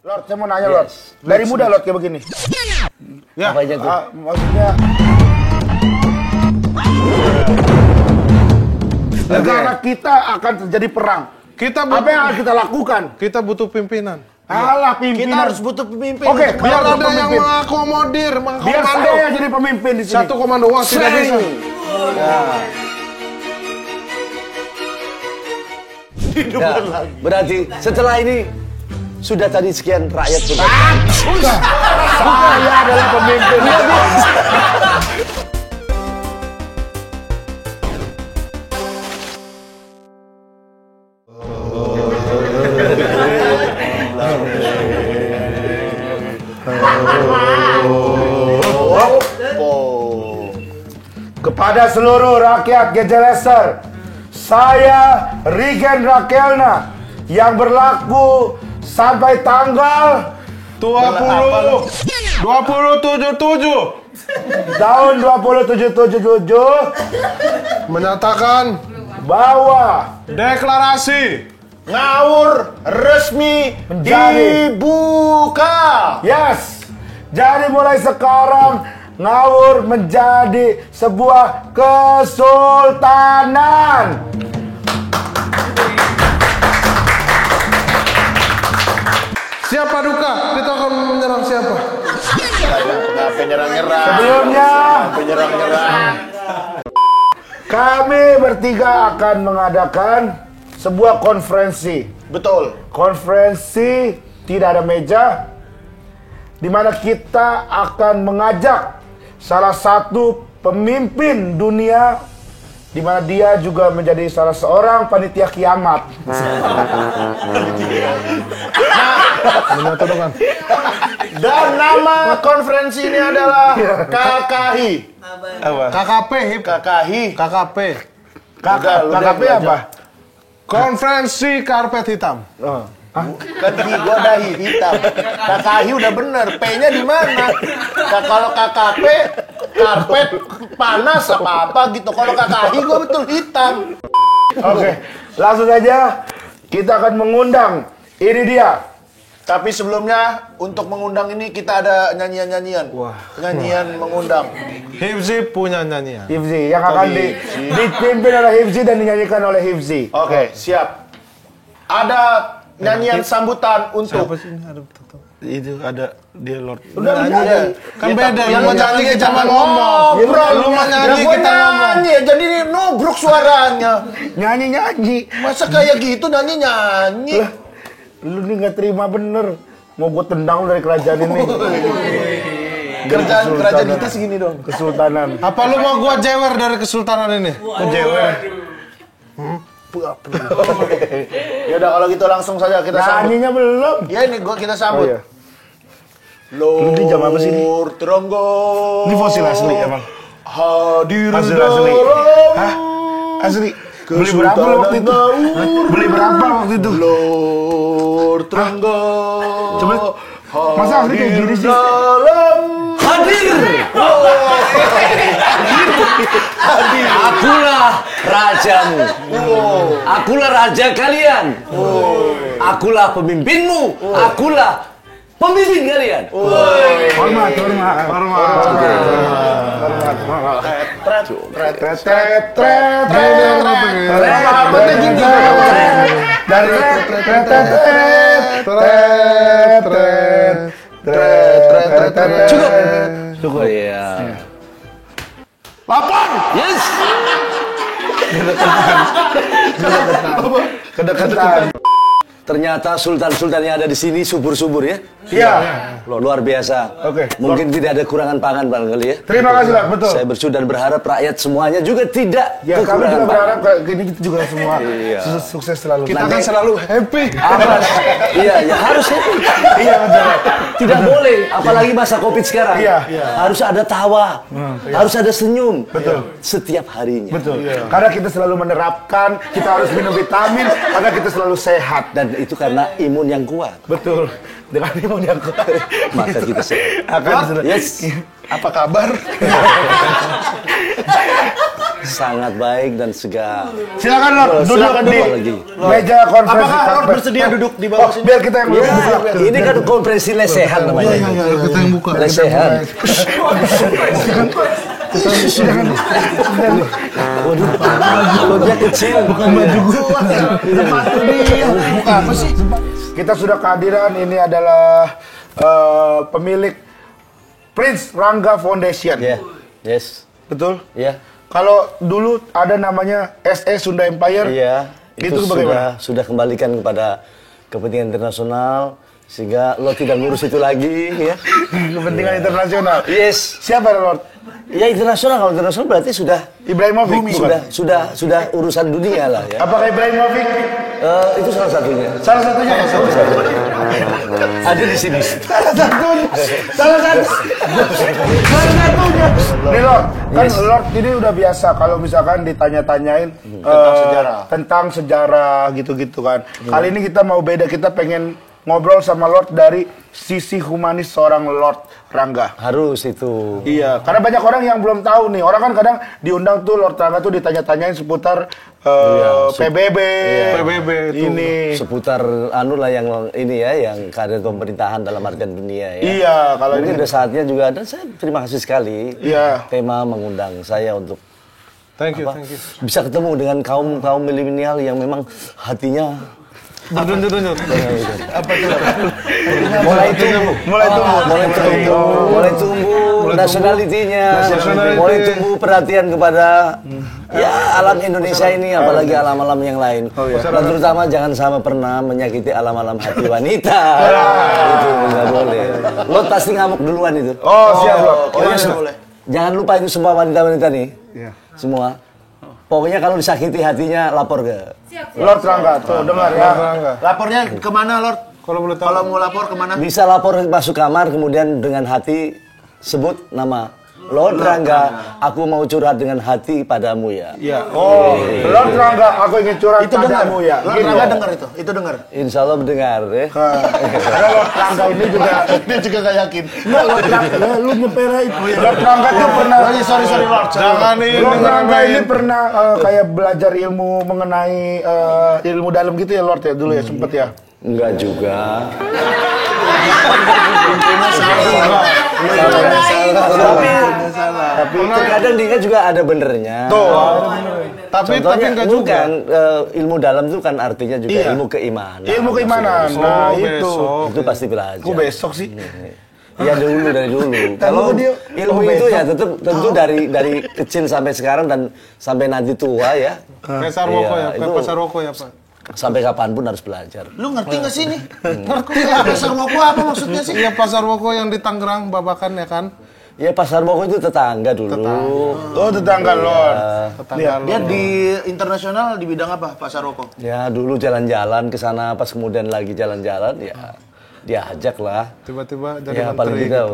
Lord, saya mau nanya, Lord. Dari muda, Lord, kayak begini. Ya. Apa aja tuh? Maksudnya... Negara kita akan terjadi perang. Apa yang harus kita lakukan? Kita butuh pimpinan. Alah, pimpinan. Kita harus butuh pemimpin. Oke, Biar kalau ada yang pemimpin. mengakomodir, Biar mengkomando. saya jadi pemimpin di sini. Satu komando wah tidak bisa. Ya, berarti setelah ini sudah tadi sekian rakyat berbuat. Saya adalah pemimpin. Kepada seluruh rakyat Gejeleser, saya Regen Rakelna yang berlaku sampai tanggal 2077 tahun 2077 menyatakan bahwa deklarasi Ngawur resmi dibuka. Yes. Jadi mulai sekarang Ngawur menjadi sebuah kesultanan. siapa duka kita akan menyerang siapa? Kenapa nyerang-nyerang? Sebelumnya Penyerang-nyerang. kami bertiga akan mengadakan sebuah konferensi. Betul. Konferensi tidak ada meja, di mana kita akan mengajak salah satu pemimpin dunia, di mana dia juga menjadi salah seorang panitia kiamat. Menyatakan Dan nama konferensi ini adalah KKHI. KKP hip KKHI. KKP KKP apa? konferensi karpet hitam. Kan gua dahi hitam. KKHI udah bener. P-nya di mana? Kalau KKP karpet panas apa gitu. Kalau KKHI gua betul hitam. Oke, langsung saja kita akan mengundang. Ini dia. Tapi sebelumnya untuk mengundang ini kita ada nyanyian-nyanyian. Nyanyian mengundang. Hifzi punya nyanyian. Hifzi yang akan dipimpin oleh Hifzi dan dinyanyikan oleh Hifzi. Oke, siap. Ada nyanyian sambutan untuk Itu ada dia Lord. Udah nyanyi. Kan beda, Ya, lu mau nyanyi kita mau ngomong. Lu mau nyanyi kita ngomong. nyanyi. Jadi ini nubruk suaranya. Nyanyi. Masa kayak gitu nyanyi. Lu nih nggak terima bener. Mau gue tendang lu dari kerajaan ini. Kerajaan kita segini dong. Kesultanan. Apa lu mau gua jewer dari kesultanan ini? Jewer. Ya udah kalau gitu langsung saja kita sambut. Nyanyinya belum. Ya ini kita sambut. Oh, iya. Lu di jam apa sih ini? Lur Trenggo. Ini fosil asli emang. Hadir Fosil asli. Hah? Asli. Beli berapa lu waktu itu? Beli berapa waktu itu? Lur Trenggo. Coba. Masa asli kayak gini sih? Akulah rajamu. Akulah raja kalian. Akulah pemimpinmu. Akulah pemimpin kalian. Hormat. Cukup. Iya. Lapang. Yes. Kedekatan. Ternyata sultan-sultan yang ada di sini subur-subur ya. Iya. Luar biasa. Oke. Mungkin tidak ada kurangan pangan barangkali ya. Terima kasih lah, betul. Saya bersyukur dan berharap rakyat semuanya juga tidak Ya kami kekurangan juga pangan. berharap kayak gini kita juga semua Iya. sukses selalu. Kita kan selalu happy. Apa? Iya, ya harus happy. Iya betul. Tidak boleh, apalagi masa Covid sekarang. Iya. Harus ada tawa, harus ada senyum. Betul. Setiap harinya. Betul. Karena kita selalu menerapkan, kita harus minum vitamin agar kita selalu sehat. Dan itu karena imun yang kuat. Betul. Dengan imun yang kuat. Maka kita sehat. Akan Yes. Apa kabar? sangat baik dan Silakan Lord, duduk di lagi. meja konferensi. Apakah Lord bersedia duduk di bawah sini? Biar kita yang Ya, duduk. ini kan konferensi lesehan namanya. Kita yang buka. Lesehan. Waduh, dia kecil. Bukan baju gua. Sepatu dia. Buka apa sih? Kita sudah kehadiran, ini adalah pemilik Prince Rangga Foundation. Ya, yes, Betul? ya, Kalau dulu ada namanya SE Sunda Empire. iya. Itu Itu bagaimana? sudah kembalikan kepada kepentingan internasional sehingga lo tidak ngurus itu lagi, ya. Kepentingan internasional. Yes, Siapa Lord? ya internasional. Kalau internasional berarti sudah Ibrahimovic. bukan? sudah urusan dunia lah, ya. Apakah Ibrahimovic? Itu salah satunya. Salah satunya. Ada di sini. Salah satunya. Salah satunya. Nih Lord, kan Lord ini udah biasa kalau misalkan ditanya-tanyain tentang sejarah gitu-gitu kan. Kali ini kita mau beda, kita pengen ngobrol sama Lord dari sisi humanis seorang Lord Rangga. Harus itu. Iya, karena banyak orang yang belum tahu nih. Orang kan kadang diundang tuh Lord Rangga tuh ditanya-tanyain seputar PBB, PBB itu. ini. Seputar anu lah yang ini ya, yang keadaan pemerintahan dalam artian dunia, ya. Iya, kalau Mungkin ini udah saatnya juga, dan saya terima kasih sekali. Iya. Tema mengundang saya untuk Thank you. bisa ketemu dengan kaum milenial yang memang hatinya Dudun. mulai tumbuh, mulai tumbuh nasionalitinya, mulai tumbuh perhatian kepada ya alam Indonesia ini, apalagi alam-alam yang lain. Dan terutama jangan sampai pernah menyakiti alam-alam hati wanita. Itu nggak boleh. Lo pasti ngamuk duluan itu. Oh, siap Lord. Boleh. Jangan lupa itu semua wanita-wanita nih. Semua. Pokoknya kalau disakiti hatinya lapor ke Lord Rangga tuh dengar ya. Lapornya kemana, Lord? Kalau boleh tahu. Kalau mau lapor kemana? bisa lapor masuk kamar, kemudian dengan hati sebut nama Lord Rangga, aku mau curhat dengan hati padamu, ya. Iya. Oh, Lord Rangga, aku ingin curhat Itu dengar. padamu ya. Lord Gitu. Rangga dengar itu. Itu dengar. Insya Allah mendengar, ya. Karena Lord Rangga ini juga Dia juga gak yakin. Enggak, Lord Rangga, lu nyepera itu. Lord Rangga tuh pernah Sorry Lord. Jangan ini. Lord Rangga ini pernah kayak belajar ilmu mengenai ilmu dalam gitu ya Lord ya dulu ya sempet ya. Enggak juga. Tapi terkadang dia juga ada benernya. Tapi Contohnya enggak juga. bukan ilmu dalam itu kan artinya juga Iya. ilmu keimanan. Ilmu keimanan. Nah, itu. besok. Itu pasti belajar. Kok besok sih? Ya dari dulu. Kalau dia- ilmu oh, itu besok. ya tentu dari kecil sampai sekarang dan sampai nanti tua ya. Pasar Woko Iya, ya, itu Pasar Woko ya, Pak. sampai kapanpun harus belajar. Lu ngerti gak sih nih? Ngerti lah. Pasar Woko apa maksudnya sih? Iya, Pasar Woko yang di Tangerang, Babakan ya kan? Ya Pasar Woko itu tetangga dulu. Oh, tetangga Lord. Tetangga Dia di internasional di bidang apa, Pasar Woko? Ya dulu jalan-jalan ke sana, pas kemudian lagi jalan-jalan ya diajak lah. Tiba-tiba jadi Ya paling menteri. tidak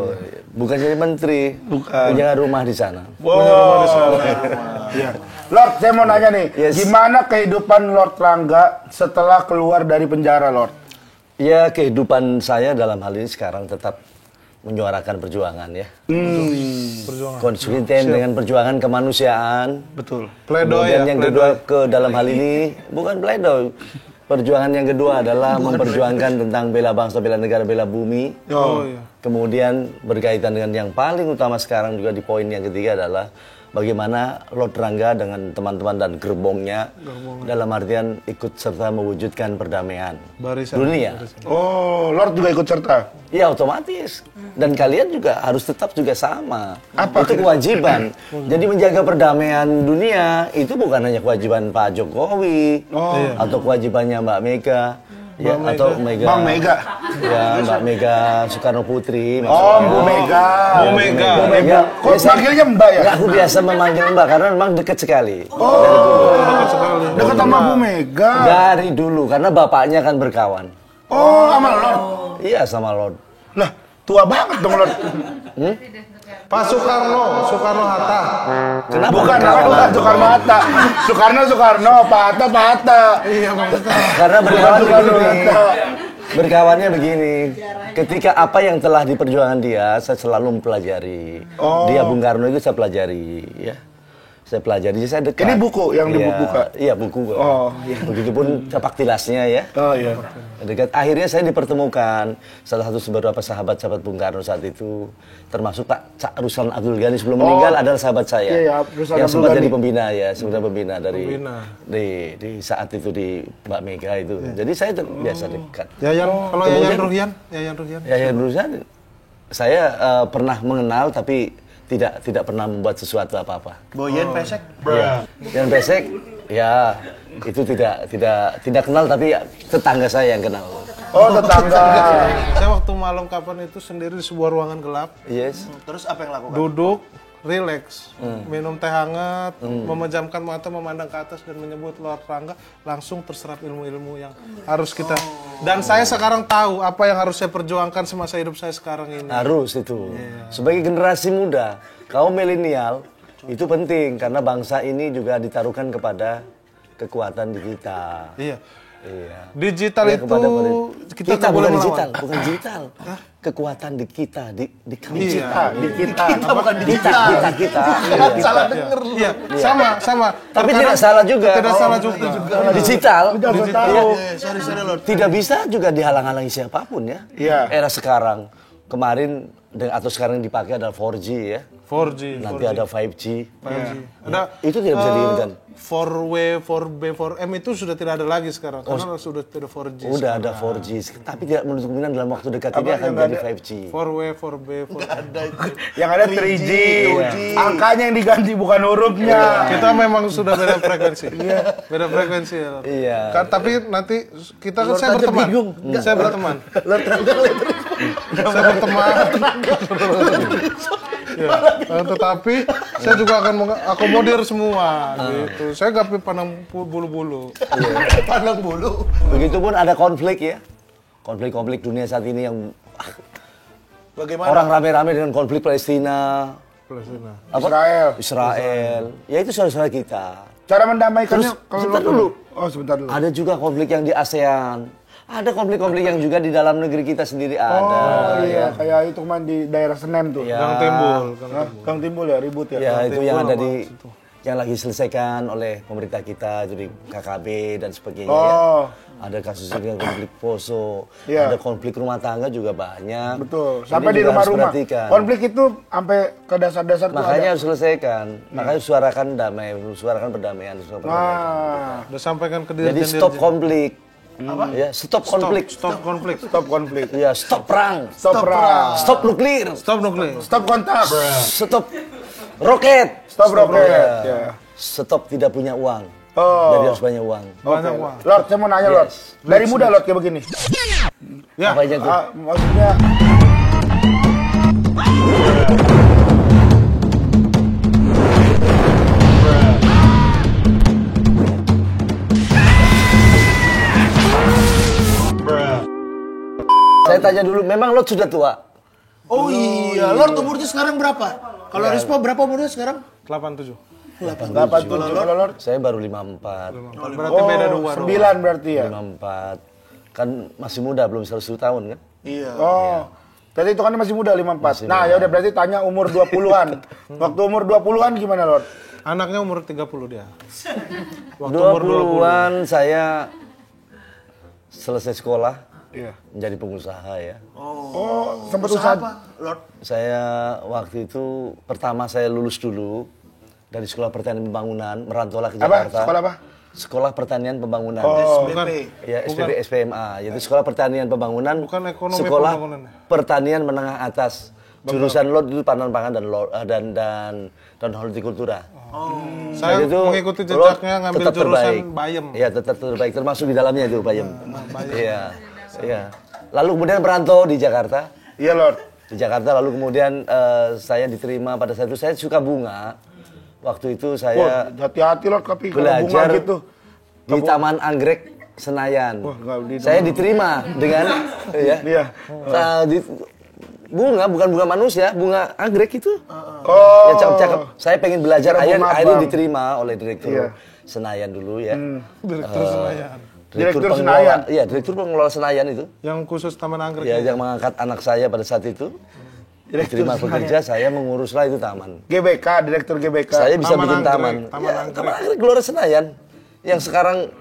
bukan jadi menteri, punya rumah di sana. Wow. Iya. Lord, saya mau nanya nih, Yes. gimana kehidupan Lord Rangga setelah keluar dari penjara, Lord? Ya kehidupan saya dalam hal ini sekarang tetap menyuarakan perjuangan ya. Konsisten dengan perjuangan kemanusiaan. Betul. Pledoi Kemudian ya, yang pledoi. kedua ke dalam hal ini bukan pledoi. Perjuangan yang kedua adalah memperjuangkan tentang bela bangsa, bela negara, bela bumi. Oh, iya. Kemudian berkaitan dengan yang paling utama sekarang juga di poin yang ketiga adalah bagaimana Lord Rangga dengan teman-teman dan gerbongnya dalam artian ikut serta mewujudkan perdamaian Barisan. dunia. Oh, Lord juga ikut serta. Ya otomatis. Dan kalian juga harus tetap juga sama. Apa Itu kewajiban. Jadi menjaga perdamaian dunia itu bukan hanya kewajiban Pak Jokowi atau kewajibannya Mbak Mega. Ya, atau Mega. Bang Mega. Ya, Mbak Mega Soekarno Putri. Oh, Bu Mega. Bu Mega. Bu Mega. Kok Biasa- manggilnya Mbak ya? Ya, aku biasa memanggil Mbak karena memang dekat sekali. Dekat sama Bu Mega. Dari dulu karena bapaknya kan berkawan. Oh, sama Lord. Iya sama Lord. Lah, tua banget dong Lord. Pak Soekarno Hatta. Kenapa Bukan, berkawan? bukan Soekarno Hatta. Soekarno, Pak Hatta, Pak Hatta. Iya, maksudnya. Karena berkawan Soekarno begini. Hatta. Berkawannya begini. Ketika apa yang telah diperjuangkan dia, saya selalu mempelajari. Dia Bung Karno itu saya pelajari, ya. saya pelajari, jadi saya dekat. Ini buku yang dibuka? Iya, buku. Oh, iya. Begitupun sepak tilasnya ya. Oh iya. Dekat. Akhirnya saya dipertemukan salah satu beberapa sahabat Bung Karno saat itu, termasuk Pak Cak Ruslan Abdul Ghani sebelum meninggal adalah sahabat saya. Iya, Ruslan yang Abdul sempat Ghani. jadi pembina ya, sebenarnya pembina dari Pembina. di saat itu di Mbak Mega itu. Jadi saya biasa dekat. Yayan, kalau Yayan Ruhian, Yayan Ruslan saya pernah mengenal tapi tidak pernah membuat sesuatu apa-apa. Boyen pesek. Ya. Yang Pesek, ya itu tidak kenal tapi tetangga saya yang kenal. Oh, tetangga. Saya waktu malam kapan itu sendiri di sebuah ruangan gelap, Yes. Terus apa yang lakukan? duduk, relax, minum teh hangat, memejamkan mata, memandang ke atas dan menyebut Lord Rangga, langsung terserap ilmu-ilmu yang harus kita. Dan saya sekarang tahu apa yang harus saya perjuangkan semasa hidup saya sekarang ini. Harus itu. Sebagai generasi muda, kaum milenial itu penting karena bangsa ini juga ditaruhkan kepada kekuatan digital. Iya. Iya. Digital Ya, itu kita nggak boleh bukan melawan. digital, bukan digital. Kekuatan di kita, di kami. Iya. Di kita. bukan di Kita. Salah denger lu. Iya, sama. Tapi Terkadang tidak salah juga. Tidak salah juga. Digital. Tahu. Sorry Lord. Tidak bisa juga dihalang-halangi siapapun ya. Iya. Era sekarang, kemarin atau sekarang yang dipakai adalah 4G ya. 4G. Nanti ada 5G. 5G. Ada Itu tidak bisa diinginkan. 4W, 4B, 4M itu sudah tidak ada lagi sekarang karena sudah tidak 4G. Udah ada 4G, tapi tidak menutup kemungkinan dalam waktu dekat ini akan yang jadi ada? 5G. 4W, 4B, 4M. Ada itu. Yang ada 3G. Iya. Angkanya yang diganti bukan hurufnya. Kita memang sudah beda frekuensi. Beda frekuensi ya. Lord. Iya. Tapi nanti kita kan Lord saya aja berteman. bingung. Saya berteman. Saya berteman. Ya. Tetapi saya juga akan mengakomodir semua gitu. Saya nggak pandang bulu-bulu. Pandang bulu. Begitupun ada konflik ya. Konflik-konflik dunia saat ini yang Bagaimana? orang rame-rame dengan konflik Palestina, Palestina. apa? Israel. Ya itu saudara kita. Cara mendamaikannya Terus, sebentar dulu. Oh, sebentar dulu. Ada juga konflik yang di ASEAN. Ada konflik-konflik yang juga di dalam negeri kita sendiri ada. Oh iya, kayak itu kemarin di daerah Senem tuh. Ya. Gang Timbul. Hah? Gang Timbul ya, ribut ya. Ya itu yang ada di yang lagi diselesaikan oleh pemerintah kita itu di KKB dan sebagainya ya. Oh. Ada kasus juga konflik Poso, Iya. ada konflik rumah tangga juga banyak. Betul. Ini Sampai di juga harus rumah-rumah. perhatikan. Konflik itu sampai ke dasar-dasar tuh Makanya ada. harus selesaikan. Makanya suarakan damai, suarakan perdamaian. Nah, Udah sampaikan ke Jadi stop konflik. Apa? Ya, stop konflik. Stop konflik. stop konflik. Ya, stop perang. Stop perang. Stop nuklir. Stop nuklir. Stop kontak. Stop roket. Stop roket. Ya. Stop tidak punya uang. Oh. Jadi harus banyak uang. Banyak uang. Lord, saya mau nanya Lord. Dari muda Lord kayak begini. Ya. Apa aja tuh? Maksudnya Saya tanya dulu, memang lo sudah tua? Oh iya, Lord umurnya sekarang berapa? Kalau Rispo berapa umurnya sekarang? 87. 87 kalau Lord. Saya baru 54. Berarti beda dua. 9 berarti ya. 54. Kan masih muda, belum 100 tahun kan? Iya. Oh. Berarti itu kan masih muda 54. Nah, ya udah berarti tanya umur 20-an. Waktu umur 20-an gimana, Lord? Anaknya umur 30 dia. Waktu 20-an saya selesai sekolah, Iya. menjadi pengusaha ya. Oh, sempat Usaha usaha. apa, Lord? Saya waktu itu pertama saya lulus dulu dari Sekolah Pertanian Pembangunan, merantaulah ke Apa? Jakarta. Sekolah apa? Sekolah Pertanian Pembangunan. Bukan. Ya, SPP SPMA, yaitu Sekolah Pertanian Pembangunan. Bukan ekonomi Sekolah pembangunan. Pertanian Menengah Atas. Jurusan lo dulu panen pangan dan hortikultura. Saya Dan itu mengikuti lo jejaknya ngambil tetap jurusan terbaik. Bayem. Iya, tetap terbaik, termasuk di dalamnya itu Bayem. Iya. Iya. Lalu kemudian merantau di Jakarta. Iya, Lord. Di Jakarta lalu kemudian saya diterima pada saat itu saya suka bunga. Waktu itu Wah, saya hati-hati Lord tapi kalau bunga belajar gitu. di Taman Anggrek Senayan. Wah, nggak di Saya diterima dengan ya. Iya. Bunga bukan bunga manusia, bunga anggrek itu. Oh. Ya cakep-cakep. Saya pengen belajar Kira bunga akhirnya abang. diterima oleh direktur Iya. Senayan dulu ya. Direktur Senayan. Direktur pengelola- Senayan. Iya, direktur pengelola Senayan itu. Yang khusus Taman Anggrek. Ya, yang mengangkat anak saya pada saat itu. Diterima bekerja, saya menguruslah itu taman. GBK, direktur GBK. Saya bisa Taman bikin Anggrek, taman. Taman Ya, Anggrek. Taman Anggrek Gelora Senayan yang sekarang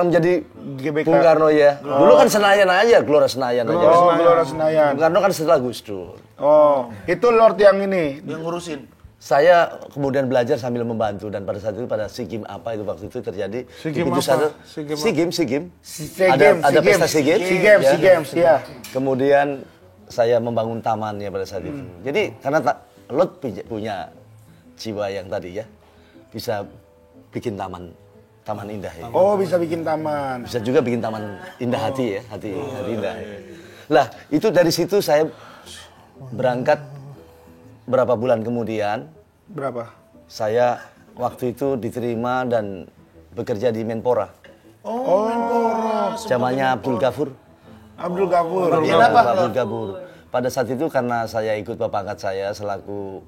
menjadi GBK. Bung Karno ya. Dulu kan Senayan aja, Gelora Senayan aja. Oh, Gelora Senayan. Bung Karno kan setelah Gus Dur. Oh, itu Lord yang ini. Yang ngurusin. Saya kemudian belajar sambil membantu dan pada saat itu pada SEA Games apa itu waktu itu terjadi SEA di Games pintu apa? satu SEA Games SEA Games SEA ada Games, ada SEA pesta Games. SEA Games SEA Games, ya. SEA Games, ya. Kemudian saya membangun tamannya pada saat itu. Jadi karena Lot punya jiwa yang tadi ya bisa bikin taman indah ya. Oh, bisa bikin taman. Bisa juga bikin taman indah hati ya, hati indah. Ya. Lah, itu dari situ saya berangkat berapa bulan kemudian Berapa? saya waktu itu diterima dan bekerja di Menpora. Oh, Menpora. Zamannya Abdul Ghafur. Abdul Ghafur. Abdul Ghafur. Pada saat itu karena saya ikut bapak angkat saya selaku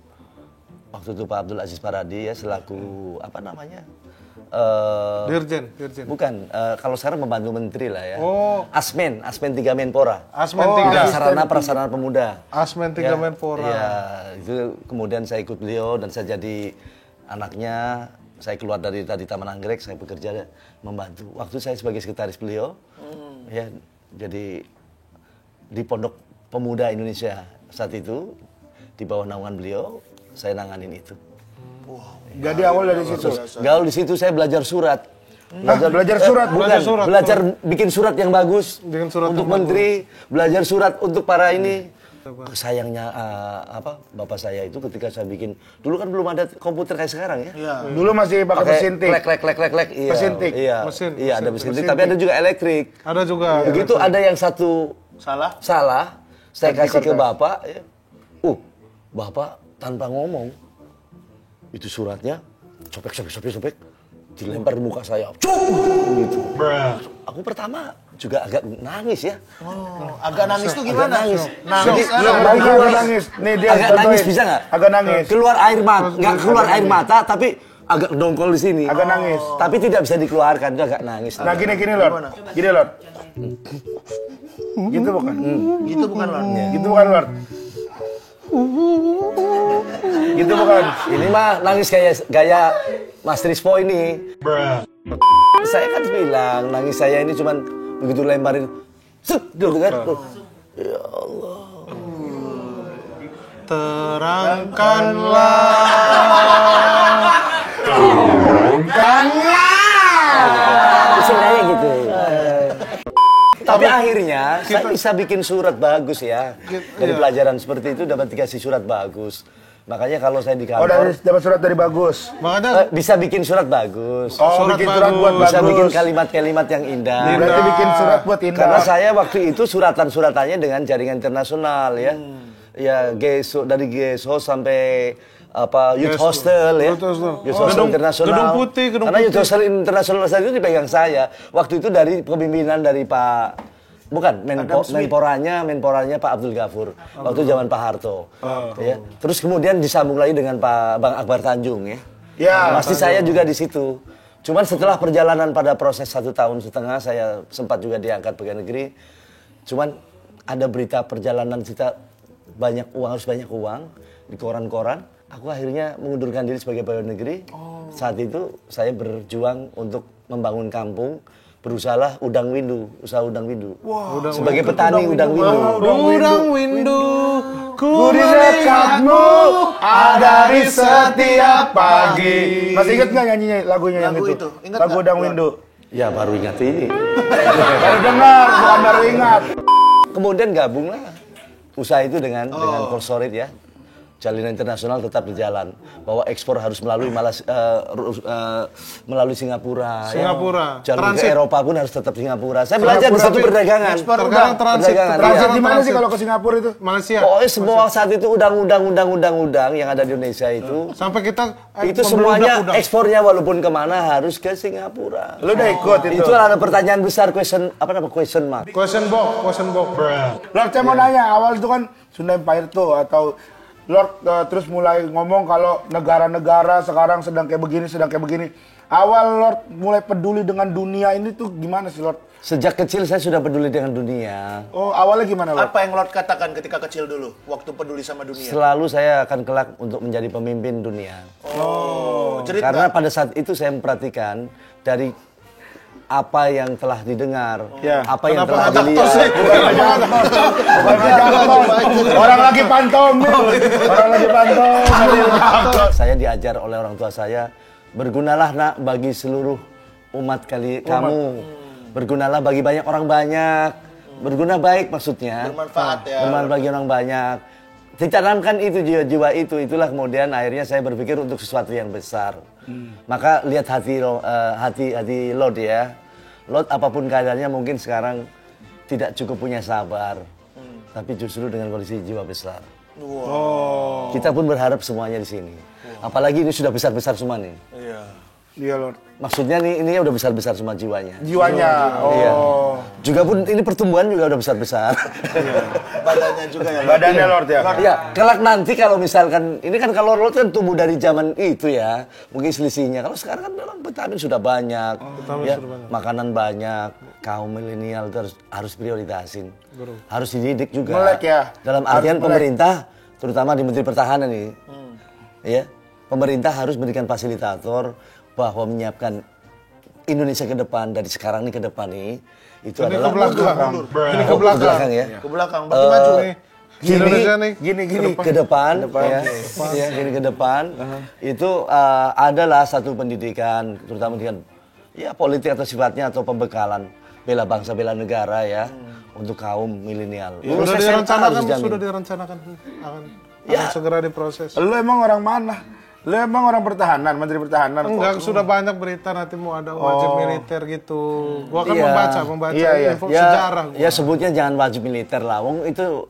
waktu itu Pak Abdul Aziz Paradi ya selaku apa namanya? Dirjen. Bukan, kalau sekarang membantu menteri lah ya. Oh. Asmen 3 Menpora. Asmen Ada 3. sarana prasarana pemuda. Asmen 3 Menpora. Ya, itu kemudian saya ikut beliau dan saya jadi anaknya. Saya keluar dari Taman Anggrek, saya bekerja membantu. Waktu saya sebagai sekretaris beliau, ya jadi di Pondok Pemuda Indonesia saat itu di bawah naungan beliau, saya nanganin itu. Jadi awal dari situ. Gaul di situ saya belajar surat. Belajar surat. Bukan, Belajar surat. belajar bikin surat yang bagus Bikin surat untuk yang menteri, belajar surat untuk para ini. Sayangnya bapak saya itu ketika saya bikin, dulu kan belum ada komputer kayak sekarang ya. Dulu masih pakai mesin tik. Klek, iya. Mesin tik. Iya, Mesin, iya ada mesin mesin tik, tapi ada juga elektrik. Ada juga. Begitu ada yang satu salah, saya kasih ke bapak, ya. Bapak tanpa ngomong, itu suratnya sobek, dilempar di muka saya, gitu. Aku pertama juga agak nangis ya. Agak nangis tuh gimana? Nangis. Nangis. Agak nangis. Nih dia Agak nangis bisa nggak? Agak nangis. Keluar air mata, nggak keluar air mata, tapi agak dongkol di sini. Agak nangis. Tapi tidak bisa dikeluarkan, itu agak nangis. Nah gini Lord. Gini Lord. Gitu bukan? Gitu bukan Lord. Gitu bukan Lord. Gitu bukan? Ini mah nangis kayak gaya Mas Trispo ini. Saya kan bilang nangis saya ini cuman begitu lemparin, set, gitu kan. Ya Allah. Sebenarnya gitu. Tapi akhirnya saya bisa bikin surat bagus ya. Dari pelajaran seperti itu dapat dikasih surat bagus. Makanya kalau saya di Oh, kantor dapat surat dari Bagus. Makanya bisa bikin surat bagus. Oh, bikin surat buat Bagus. Bisa bikin kalimat-kalimat yang indah. Berarti bikin surat buat indah. Karena saya waktu itu suratan-suratannya dengan jaringan internasional ya. Ya, dari GSO sampai Youth Hostel ya. Youth Hostel internasional. Gedung Putih. Karena Youth Hostel internasional saat itu dipegang saya. Waktu itu dari kepemimpinan dari Menporanya Pak Abdul Ghafur. Waktu zaman Pak Harto. Ya. Terus kemudian disambung lagi dengan Bang Akbar Tanjung ya. Ya. Pasti saya juga di situ. Cuman setelah perjalanan pada proses 1,5 tahun saya sempat juga diangkat pegawai negeri. Cuman ada berita perjalanan kita harus banyak uang di koran-koran. Aku akhirnya mengundurkan diri sebagai pegawai negeri. Saat itu saya berjuang untuk membangun kampung. Berusahalah usaha udang windu. Sebagai petani udang windu. udang windu, Ku di dekatmu ada di setiap pagi. Masih ingat nggak nyanyinya lagunya yang Lagu itu? itu. Ingat Lagu nggak? Udang Windu. Ya baru ingat ini. Baru dengar, bukan baru ingat. Kemudian gabunglah usaha itu dengan Korsorit ya. Jalinan internasional tetap berjalan. Bahwa ekspor harus melalui Singapura. Singapura. Ya. Jalur Transit. ke Eropa pun harus tetap Singapura. Saya belajar di situ perdagangan. Terkadang transit. Perdagangan. Transit di mana Transit. sih kalau ke Singapura itu? Malaysia. Pokoknya semua saat itu undang-undang yang ada di Indonesia itu. Sampai kita Itu membeli semuanya udang. ekspornya walaupun kemana harus ke Singapura. Lu udah ikut itu? Itu ada pertanyaan besar question mark. Question box. Lord, saya mau nanya, awal itu kan Sunda Empire tuh atau Lord terus mulai ngomong kalau negara-negara sekarang sedang kayak begini. Awal Lord mulai peduli dengan dunia ini tuh gimana sih Lord? Sejak kecil saya sudah peduli dengan dunia. Oh, awalnya gimana, Lord? Apa yang Lord katakan ketika kecil dulu, waktu peduli sama dunia? Selalu saya akan kelak untuk menjadi pemimpin dunia. Oh, cerita. Karena pada saat itu saya memperhatikan dari apa yang telah didengar, Ya. apa yang Kenapa telah ngajak dilihat. tos sih? Orang lagi pantomim. Orang lagi pantomim. Saya diajar oleh orang tua saya, bergunalah nak bagi seluruh umat kamu. Bergunalah bagi banyak orang banyak. Berguna baik maksudnya. Bermanfaat ya. Bermanfaat bagi orang banyak. Ditanamkan itu jiwa-jiwa itu, itulah kemudian akhirnya saya berpikir untuk sesuatu yang besar. Maka lihat hati Lord ya. Lord apapun keadaannya mungkin sekarang tidak cukup punya sabar. Tapi justru dengan kondisi jiwa besar. Wow. Kita pun berharap semuanya di sini. Apalagi ini sudah besar-besar semua nih. Iya. Iya, Lord. Maksudnya nih ini udah besar-besar semua jiwanya. Jiwanya. Oh. Iya. Juga pun ini pertumbuhan juga udah besar-besar. Badannya juga ya. Badannya, Lord ya. Ya, kelak nanti kalau misalkan ini kan kalau Lord kan tumbuh dari zaman itu ya, mungkin selisihnya. Kalau sekarang kan memang vitamin sudah banyak, ya, makanan banyak, kaum milenial itu harus prioritasin, harus dididik juga. Melek ya. Dalam artian pemerintah, terutama di Menteri Pertahanan ini, ya, pemerintah harus memberikan fasilitator bahwa menyiapkan Indonesia ke depan dari sekarang nih ke depan nih itu Ini adalah ke belakang. Ini ke ke belakang. belakang ya. Ke belakang, berarti maju. Nih. Indonesia nih. Gini. Ke depan, ya, gini ke depan, itu adalah satu pendidikan, terutama dengan ya politik atau sifatnya atau pembekalan bela bangsa bela negara ya untuk kaum milenial. Sudah Lulus SMA direncanakan, harus dijamin. sudah direncanakan akan Ya. segera diproses. Lu emang orang mana? Lu emang orang pertahanan, Menteri Pertahanan. Enggak, sudah banyak berita nanti mau ada wajib militer gitu. Gua kan Iya. membaca Iya. info sejarah. gua. Ya sebutnya jangan wajib militer lah, wong itu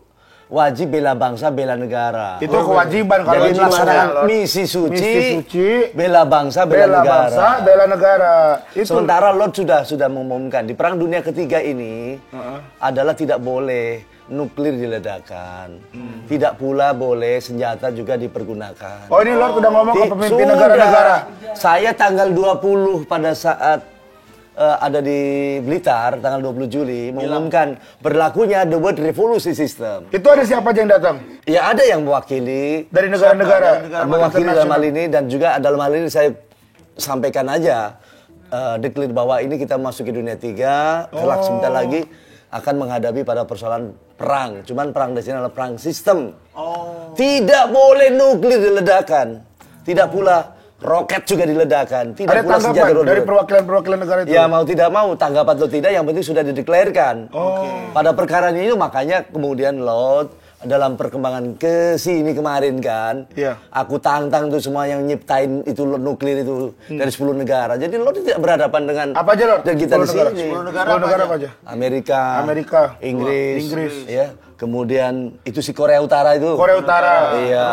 wajib bela bangsa bela negara. Itu kewajiban kalau Jadi melaksanakan Lord. misi suci, Misi suci, bela bangsa bela, bela negara. bangsa, bela negara. Itu Sementara Lord sudah mengumumkan di Perang Dunia Ketiga ini adalah tidak boleh nuklir diledakkan, tidak pula boleh senjata juga dipergunakan. Oh, ini Lord udah ngomong ke pemimpin Sudah. negara-negara. Saya tanggal 20 pada saat ada di Blitar, tanggal 20 Juli, mengumumkan berlakunya the World Revolution System. Itu ada siapa aja yang datang? Ya ada yang mewakili, Dari negara-negara. mewakili dalam hal ini, dan juga dalam hal ini saya sampaikan aja, declare bahwa ini kita masuk ke dunia 3, kelak sebentar lagi akan menghadapi pada persoalan perang. Cuman perang di sini adalah perang sistem. Tidak boleh nuklir diledakkan. Tidak pula roket juga diledakkan. Tidak Ada pula senjata tanggapan rodot. dari perwakilan-perwakilan negara itu. Ya mau tidak mau, tanggapan atau tidak, yang penting sudah dideklarkan. Pada perkara ini makanya kemudian Lord dalam perkembangan ke sini kemarin kan, Iya. aku tantang tuh semua yang nyiptain itu nuklir itu dari 10 negara. Jadi Lord tidak berhadapan dengan Apa aja, Lord? dan kita 10 di negara. sini. 10 negara apa aja? Amerika, Inggris, ya. Kemudian itu si Korea Utara itu. Korea Utara, Iya.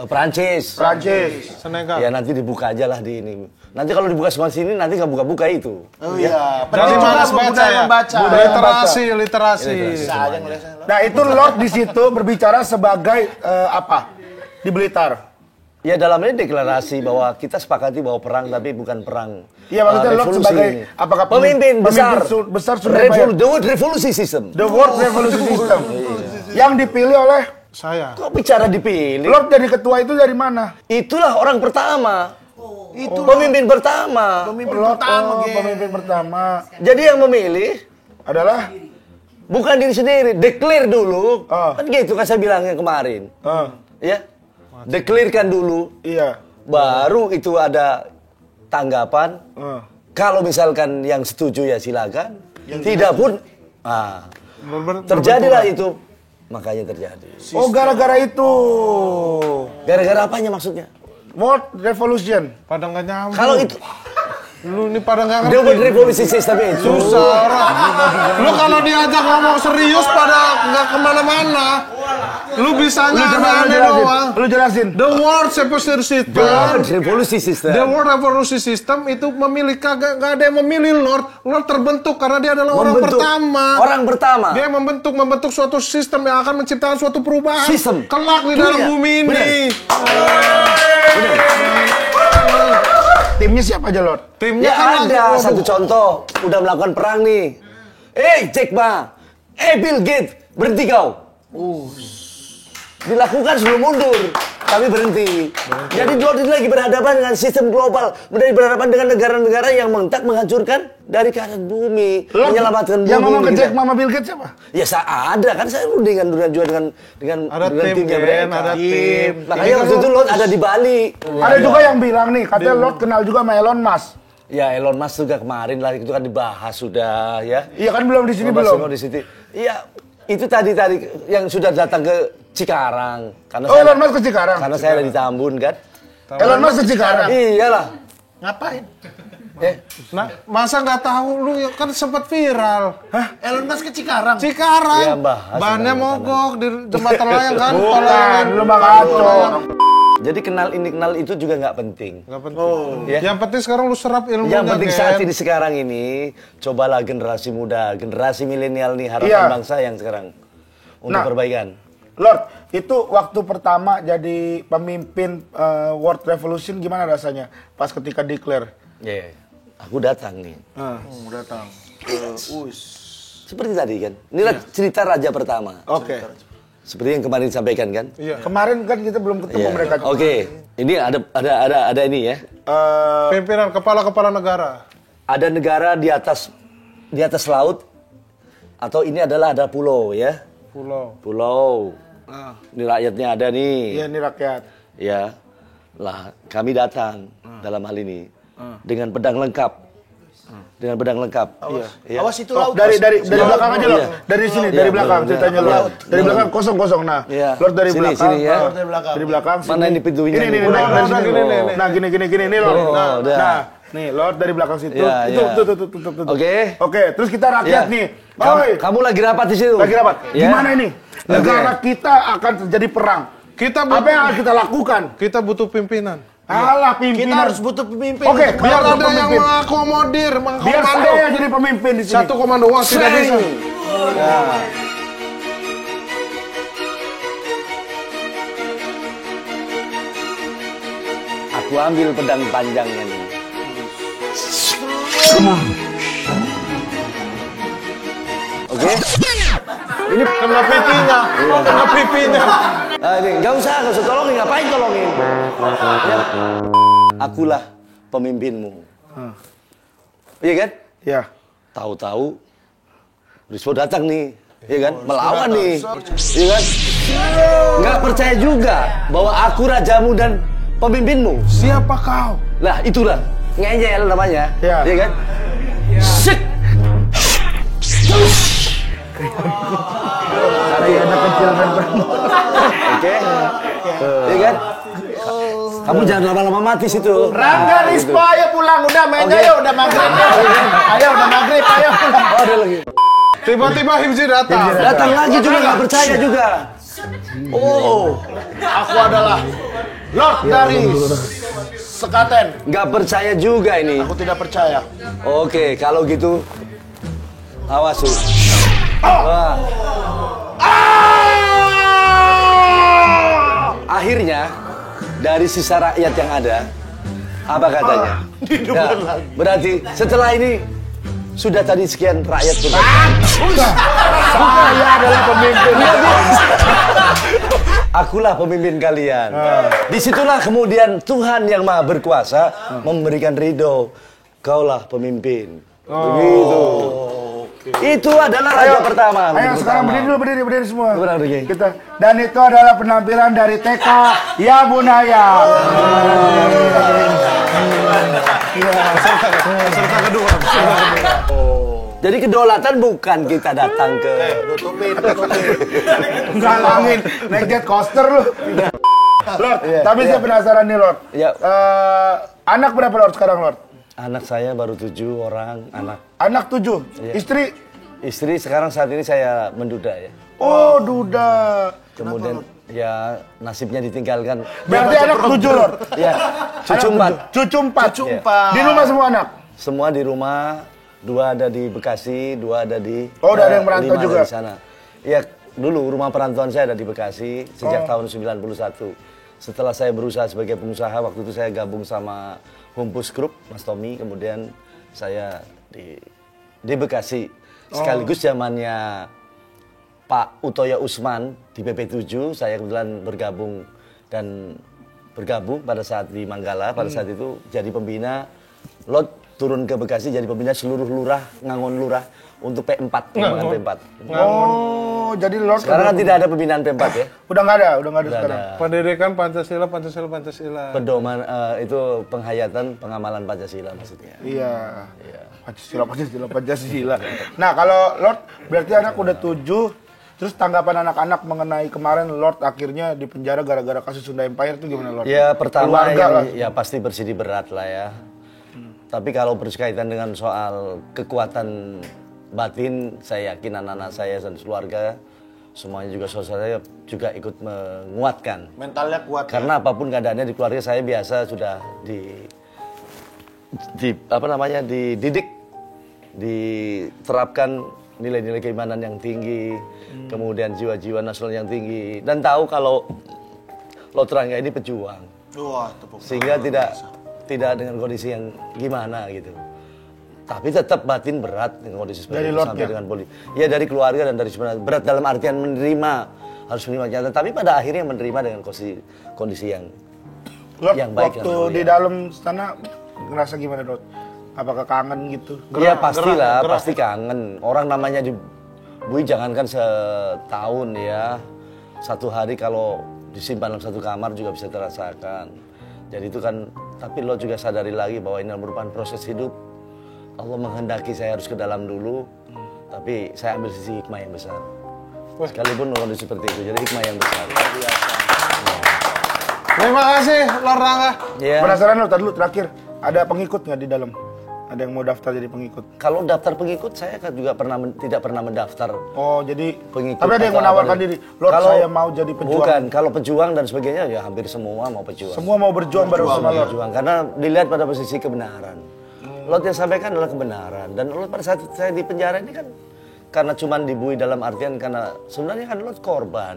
Prancis. Prancis. Senegal. Ya nanti dibuka aja lah di ini. Nanti kalau dibuka semua sini nanti nggak buka-buka itu. Oh iya. Jadi Penting malas juga baca ya. membaca. Literasi. Bisa aja ngeliatnya. Nah, itu Lord di situ berbicara sebagai apa? Di Blitar. Ya dalam ini deklarasi bahwa kita sepakati bahwa perang tapi bukan perang. Iya, maksudnya Lord revolusi sebagai ini. apakah pemimpin besar besar sudah bayar? The World Revolution System. The World Revolution System. Yang dipilih oleh Saya. Kok bicara dipilih? Lord jadi ketua itu dari mana? Itulah orang pertama. Itu Pemimpin pertama. pemimpin Lord, pertama, Gen. pemimpin pertama Jadi yang memilih adalah bukan diri sendiri, declare dulu. Ah. Kan gitu kan saya bilangnya kemarin. Ya. Declarekan dulu, iya. baru itu ada tanggapan. Ah. Kalau misalkan yang setuju ya silakan. Tidak pun terjadilah itu. Makanya terjadi. Oh, gara-gara itu. Gara-gara apanya maksudnya? World Revolution. Pada nggak nyambung. Kalau itu Lu nih pada nggak The ngerti. World Revolution System itu Susah orang. Lu kalau diajak ngomong serius pada nggak kemana-mana. Lu bisanya aneh-aneh doang. Lu jelasin. The World Revolution System. World Revolution System. The World Revolution System itu memilih kagak nggak ada yang memilih Lord. Lord terbentuk karena dia adalah orang Membentuk. pertama. Orang pertama. Dia membentuk suatu sistem yang akan menciptakan suatu perubahan. Sistem. Kelak di dalam Dunia. bumi ini. Benar. timnya siapa aja, Lord? Timnya Ya kan ada satu contoh, udah melakukan perang nih. Jack Ma, Bill Gates, berhenti kau. Dilakukan sebelum mundur, tapi berhenti. Jadi Lord ini lagi berhadapan dengan sistem global, berhadapan dengan negara-negara yang menghancurkan dari keadaan bumi, menyelamatkan bumi. Yang ngomong ke gitu. Jack Ma sama Bill Gates siapa? Ya ada kan saya dengan ada tim, timnya Gen, mereka. ada tim. Makanya waktu itu Lord ada di Bali. Ada juga yang bilang nih, katanya Lord kenal juga sama Elon Musk. Ya Elon Musk juga kemarin lah itu kan dibahas sudah ya. Iya kan belum di sini Bahas belum. semua di situ. Iya itu tadi yang sudah datang ke Cikarang karena Oh, Elon Musk ke Cikarang. karena saya ada di Tambun kan. Elon Musk ke Cikarang. Iyalah. Ngapain? Nah, masa nggak tahu lu kan sempat viral. Elon Musk ke Cikarang. Cikarang. Ya, bahas Bannya tentang mogok di jembatan layang kan. Bukan, lu mah ngaco. Jadi kenal itu juga nggak penting. Nggak penting. Ya. Yang penting sekarang lu serap ilmunya. Yang penting Gen. saat ini sekarang ini cobalah generasi muda, generasi milenial nih harapan Iya. bangsa yang sekarang untuk Nah. perbaikan. Lord, itu waktu pertama jadi pemimpin World Revolution gimana rasanya? Pas ketika declare. Ya, aku datang nih. Datang. Seperti tadi kan. Inilah cerita raja pertama. Oke. Seperti yang kemarin disampaikan kan. Iya. Kemarin kan kita belum ketemu Iya. mereka. Oke, ini ada ini ya. Pimpinan kepala negara. Ada negara di atas laut atau ini ada pulau ya. Pulau. Ini rakyatnya ada nih. Iya, ini rakyat. Ya. Lah, kami datang dalam hal ini dengan pedang lengkap. Dengan pedang lengkap. Iya. Awas itu Oh, laut. dari belakang aja loh. Iya. Dari sini, Iya, dari belakang iya, ceritanya iya. Lord. Dari belakang kosong. Nah, Iya. Lord dari Sini, belakang. sini, ya. Lord dari belakang. Dari belakang. Mana ini pintunya Ini nih? Lord dari Udah, sini. gini, nih. Nah, gini nih Lord. Oh, udah. Nah, nih Lord dari belakang situ. Iya, Itu, iya. tuh. Oke. Oke, terus kita rakyat Ya. nih. Kamu lagi rapat di situ. Lagi rapat. Ya. Gimana ini? Negara kita akan terjadi perang. Kita Apa yang harus kita lakukan? Kita butuh pimpinan. Alah, pimpinan. Kita harus butuh pemimpin. Oke, untuk Biar Biar ada yang pemimpin. mengakomodir, Biar mengkomando. saya yang jadi pemimpin di sini. Satu komando wah tidak bisa. Aku ambil pedang panjangnya nih. Oke? Ini kena pipinya. Kena pipinya. Ini nggak usah tolongin. Ngapain tolongin? Ya. Akulah pemimpinmu. Iya kan? Ya. Tahu-tahu Rispo datang nih, iya kan? Melawan nih, iya kan? Nggak percaya juga bahwa aku rajamu dan pemimpinmu. Siapa kau? Lah itulah ngeyel namanya, Ya. iya kan? Sik. Kayak anak kecil kan. Oke, iya kan? Kamu jangan lama-lama mati situ. Rangga Rispo, ayo pulang. Udah main Oke. ayo, udah maghrib. Ayo, udah maghrib, ayo pulang. Oh, ada lagi. Tiba-tiba Himzi datang. Datang lagi juga nggak percaya juga. Oh, Aku adalah Lord dari Sekaten. nggak percaya juga ini. Aku tidak percaya. Oke, kalau gitu, awas Su. Wah. Akhirnya dari sisa rakyat yang ada, apa katanya? Ya, berarti setelah ini sudah tadi sekian rakyat Saya adalah pemimpin. Akulah pemimpin kalian. Disitulah kemudian Tuhan yang Maha Berkuasa memberikan ridho. Kaulah pemimpin. Begitu. Itu adalah raja pertama. Ayo sekarang berdiri semua. Berdiri. Kita dan itu adalah penampilan dari TK Ya Bunaya. Jadi kedaulatan bukan kita datang ke Galangin naik jet coaster lu. Lord, tapi saya penasaran nih Lord. Ya. Anak berapa Lord sekarang Lord? Anak saya baru 7 orang anak. Anak 7. Iya. Istri Sekarang saat ini saya menduda ya. oh duda. Kemudian ya nasibnya ditinggalkan. Berarti anak 7 Lord. Ya, cucu 4. Cucu 4. Iya. Di rumah semua anak. Semua di rumah, 2 ada di Bekasi, 2 ada di Oh, udah ada yang merantau 5 juga? di sana. Ya, dulu rumah perantauan saya ada di Bekasi sejak tahun 91. setelah saya berusaha sebagai pengusaha, waktu itu saya gabung sama Humpus Group, Mas Tommy, kemudian saya di Bekasi. Sekaligus zamannya Pak Utoyo Usman di PP7, saya kebetulan bergabung pada saat di Manggala, pada saat itu jadi pembina. Lot turun ke Bekasi jadi pembina seluruh lurah, Ngangon lurah untuk P4, pengembangan P4. Oh, jadi Lord Sekarang kan tidak ada pembinaan P4 ya. udah nggak ada sekarang. Pendidikan Pancasila. Pedoman itu penghayatan pengamalan Pancasila maksudnya. Iya. Pancasila. Nah, kalau Lord berarti anak udah 7. Terus tanggapan anak-anak mengenai kemarin Lord akhirnya di penjara gara-gara kasus Sunda Empire itu gimana Lord? Ya pertama Keluarga lah. ya pasti bersedih berat lah ya. Tapi kalau berkaitan dengan soal kekuatan batin, saya yakin anak-anak saya dan keluarga semuanya juga saudara saya juga ikut menguatkan. Mentalnya kuat. Karena apapun keadaannya di keluarga saya biasa sudah dididik, diterapkan nilai-nilai keimanan yang tinggi, kemudian jiwa-jiwa nasional yang tinggi, dan tahu kalau Lot Rangga ini pejuang. Wah, tepuk Sehingga tidak dengan kondisi yang gimana gitu. Tapi tetap batin berat dengan kondisi seperti Dari itu Lordnya? sampai dengan polisi. Ya dari keluarga dan dari sebenarnya berat dalam artian harus menerima kenyataan. Tapi pada akhirnya menerima dengan kondisi yang Lord, yang baik. waktu di dalam sana ngerasa gimana Lord? Apakah kangen gitu? Iya pastilah, pasti kangen. Orang namanya dibui jangankan setahun ya. Satu hari kalau disimpan dalam satu kamar juga bisa terasakan. Jadi itu kan, tapi lo juga sadari lagi bahwa ini merupakan proses hidup. Allah menghendaki saya harus ke dalam dulu, tapi saya ambil sisi hikmah yang besar. Sekalipun kondisi seperti itu, jadi hikmah yang besar. Terima kasih Lord Rangga. Ya. Penasaran Lord, dulu terakhir ada pengikut nggak di dalam? Ada yang mau daftar jadi pengikut? Kalau daftar pengikut saya kan juga tidak pernah mendaftar. Oh, jadi Pengikut tapi ada yang atau menawarkan apa? diri. Lord, Kalau- saya mau jadi pejuang. Bukan, kalau pejuang dan sebagainya ya hampir semua mau pejuang. Semua mau berjuang bareng sama Lord. Berjuang karena dilihat pada posisi kebenaran. Lot yang sampaikan adalah kebenaran, dan Lot pada saat saya di penjara ini kan karena cuman dibui dalam artian karena sebenarnya kan Lot korban.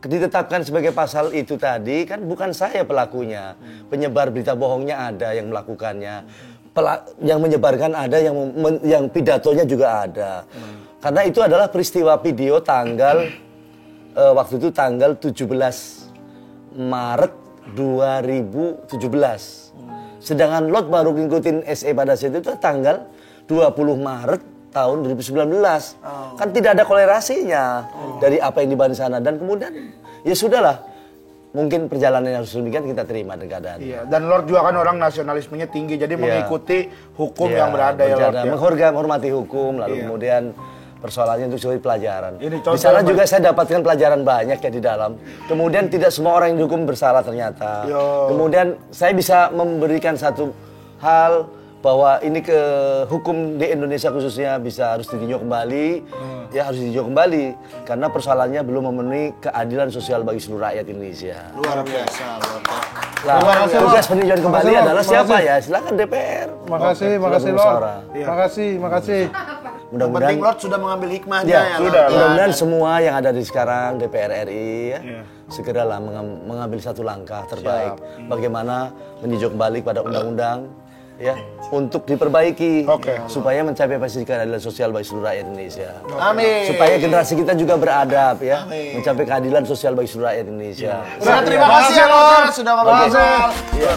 Ditetapkan sebagai pasal itu tadi kan bukan saya pelakunya. Penyebar berita bohongnya ada yang melakukannya. Yang menyebarkan ada, yang pidatonya juga ada. Karena itu adalah peristiwa video waktu itu tanggal 17 Maret 2017. Sedangkan Lot baru ngikutin SE pada saat itu tanggal 20 Maret tahun 2019. Kan tidak ada kolerasinya dari apa yang dibahas di sana. Dan kemudian ya sudahlah. Mungkin perjalanan yang demikian kita terima dengan keadaan. Iya, dan Lord juga kan orang nasionalismenya tinggi, jadi mengikuti hukum yang berada ya Lord. Ya. Menghormati hukum, lalu kemudian persoalannya itu sebagai pelajaran. Ini Di contoh sana yang juga saya dapatkan pelajaran banyak ya di dalam. Kemudian tidak semua orang yang dihukum bersalah ternyata. Kemudian saya bisa memberikan satu hal bahwa ini ke hukum di Indonesia khususnya harus ditinjau kembali, ya harus ditinjau kembali karena persoalannya belum memenuhi keadilan sosial bagi seluruh rakyat Indonesia. Luar biasa, Lord. Nah, tugas peninjauan kembali Makasih, Lord. adalah siapa Makasih. ya? Silakan DPR. Makasih Lord. Makasih. Yang Mudah-mudahan penting Lord sudah mengambil hikmahnya ya, ya. sudah. Lord. mudah-mudahan semua yang ada di sekarang DPR RI ya, segeralah mengambil satu langkah terbaik bagaimana meninjau kembali pada undang-undang ya untuk diperbaiki supaya mencapai posisi keadilan sosial bagi seluruh rakyat Indonesia. Amin. Supaya generasi kita juga beradab ya, mencapai keadilan sosial bagi seluruh rakyat Indonesia. Terima kasih ya Lord sudah ngobrol. Ya.